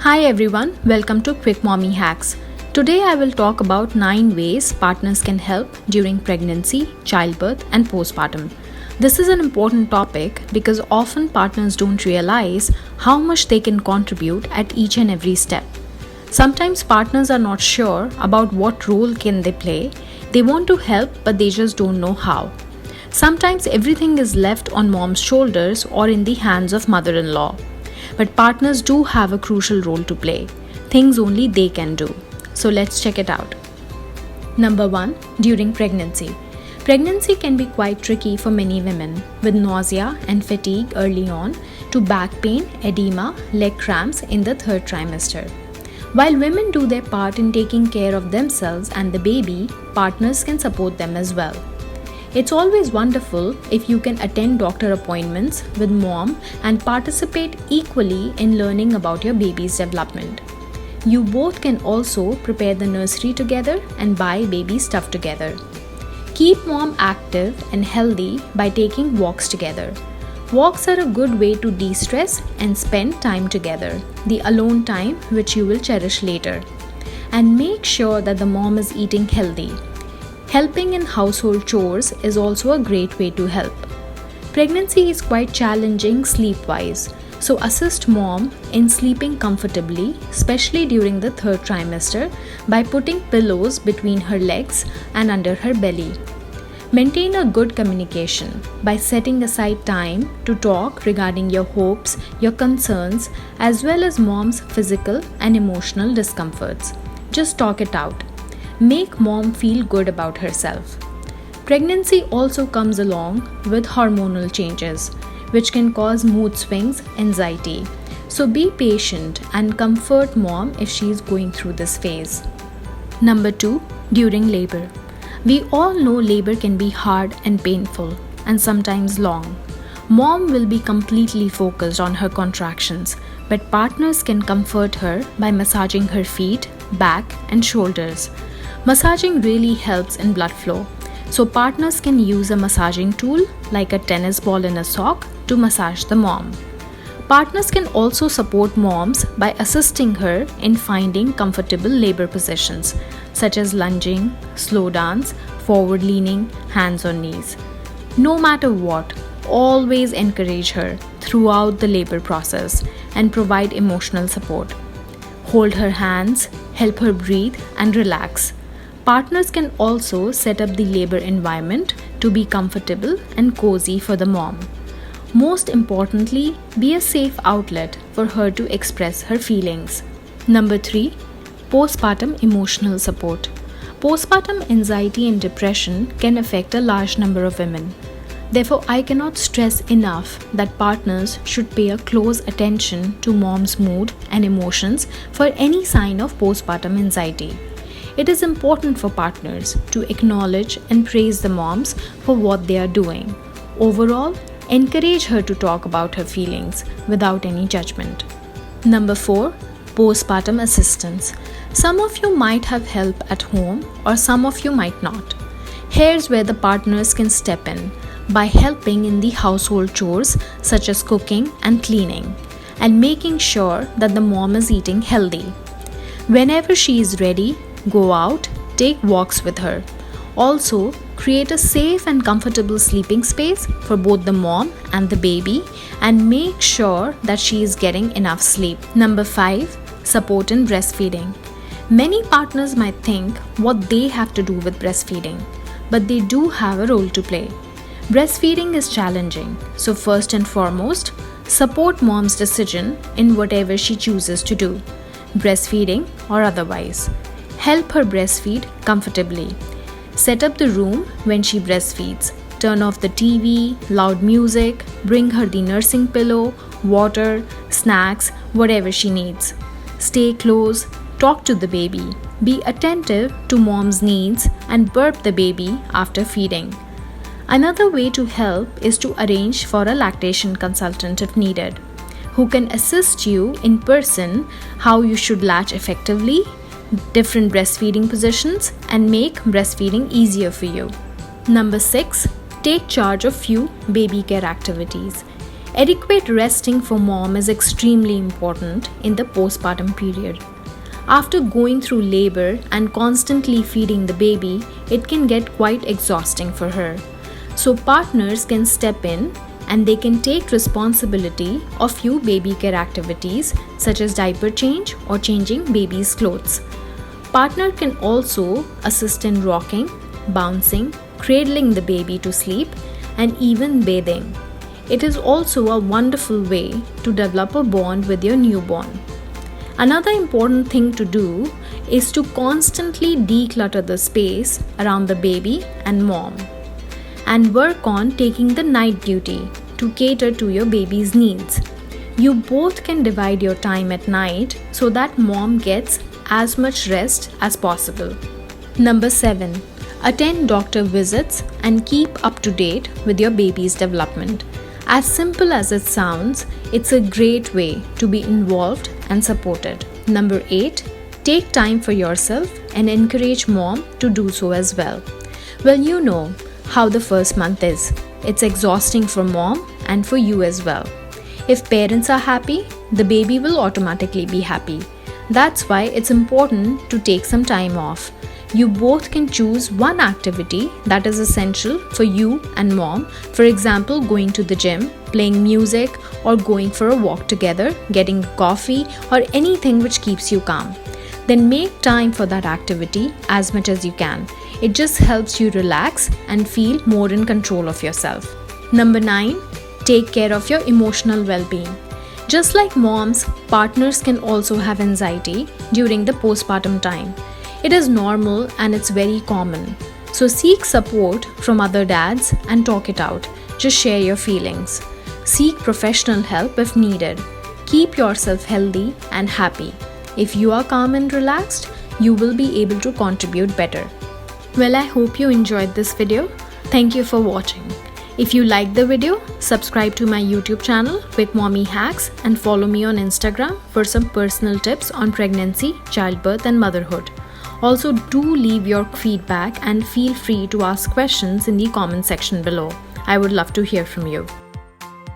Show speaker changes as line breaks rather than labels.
Hi everyone, welcome to Quick Mommy Hacks. Today I will talk about 9 ways partners can help during pregnancy, childbirth, and postpartum. This is an important topic because often partners don't realize how much they can contribute at each and every step. Sometimes partners are not sure about what role can they play. They want to help but they just don't know how. Sometimes everything is left on mom's shoulders or in the hands of mother-in-law. But partners do have a crucial role to play, things only they can do. So let's check it out. Number 1. During pregnancy. Pregnancy can be quite tricky for many women, with nausea and fatigue early on, to back pain, edema, leg cramps in the third trimester. While women do their part in taking care of themselves and the baby, partners can support them as well. It's always wonderful if you can attend doctor appointments with mom and participate equally in learning about your baby's development. You both can also prepare the nursery together and buy baby stuff together. Keep mom active and healthy by taking walks together. Walks are a good way to de-stress and spend time together, the alone time which you will cherish later. And make sure that the mom is eating healthy. Helping in household chores is also a great way to help. Pregnancy is quite challenging sleep-wise, so assist mom in sleeping comfortably, especially during the third trimester, by putting pillows between her legs and under her belly. Maintain a good communication by setting aside time to talk regarding your hopes, your concerns, as well as mom's physical and emotional discomforts. Just talk it out. Make mom feel good about herself. Pregnancy also comes along with hormonal changes, which can cause mood swings, anxiety. So be patient and comfort mom if she is going through this phase. Number 2. During labor. We all know labor can be hard and painful, and sometimes long. Mom will be completely focused on her contractions, but partners can comfort her by massaging her feet, back, and shoulders. Massaging really helps in blood flow, so partners can use a massaging tool like a tennis ball in a sock to massage the mom. Partners can also support moms by assisting her in finding comfortable labor positions such as lunging, slow dance, forward leaning, hands on knees. No matter what, always encourage her throughout the labor process and provide emotional support. Hold her hands, help her breathe and relax. Partners can also set up the labor environment to be comfortable and cozy for the mom. Most importantly, be a safe outlet for her to express her feelings. Number 3. Postpartum emotional support. Postpartum anxiety and depression can affect a large number of women. Therefore, I cannot stress enough that partners should pay a close attention to mom's mood and emotions for any sign of postpartum anxiety. It is important for partners to acknowledge and praise the moms for what they are doing. Overall, encourage her to talk about her feelings without any judgment. Number 4. Postpartum assistance. Some of you might have help at home or some of you might not. Here's where the partners can step in by helping in the household chores such as cooking and cleaning and making sure that the mom is eating healthy. Whenever she is ready, go out, take walks with her. Also, create a safe and comfortable sleeping space for both the mom and the baby and make sure that she is getting enough sleep. Number 5. Support in breastfeeding. Many partners might think what they have to do with breastfeeding, but they do have a role to play. Breastfeeding is challenging, so first and foremost, support mom's decision in whatever she chooses to do, breastfeeding or otherwise. Help her breastfeed comfortably. Set up the room when she breastfeeds. Turn off the TV, loud music, bring her the nursing pillow, water, snacks, whatever she needs. Stay close, talk to the baby. Be attentive to mom's needs and burp the baby after feeding. Another way to help is to arrange for a lactation consultant if needed, who can assist you in person how you should latch effectively, different breastfeeding positions, and make breastfeeding easier for you. Number 6. Take charge of few baby care activities. Adequate resting for mom is extremely important in the postpartum period. After going through labor and constantly feeding the baby, it can get quite exhausting for her. So partners can step in and they can take responsibility of few baby care activities such as diaper change or changing baby's clothes. Partner can also assist in rocking, bouncing, cradling the baby to sleep, and even bathing. It is also a wonderful way to develop a bond with your newborn. Another important thing to do is to constantly declutter the space around the baby and mom, and work on taking the night duty to cater to your baby's needs. You both can divide your time at night so that mom gets as much rest as possible. Number 7. Attend doctor visits and keep up to date with your baby's development. As simple as it sounds, it's a great way to be involved and supported. Number 8. Take time for yourself and encourage mom to do so as well. Well, you know how the first month is. It's exhausting for mom and for you as well. If parents are happy, the baby will automatically be happy. That's why it's important to take some time off. You both can choose one activity that is essential for you and mom. For example, going to the gym, playing music, or going for a walk together, getting coffee, or anything which keeps you calm. Then make time for that activity as much as you can. It just helps you relax and feel more in control of yourself. Number 9. Take care of your emotional well-being. Just like moms, partners can also have anxiety during the postpartum time. It is normal and it's very common. So seek support from other dads and talk it out. Just share your feelings. Seek professional help if needed. Keep yourself healthy and happy. If you are calm and relaxed, you will be able to contribute better. Well, I hope you enjoyed this video. Thank you for watching. If you liked the video, subscribe to my YouTube channel, Quick Mommy Hacks, and follow me on Instagram for some personal tips on pregnancy, childbirth, and motherhood. Also, do leave your feedback and feel free to ask questions in the comment section below. I would love to hear from you.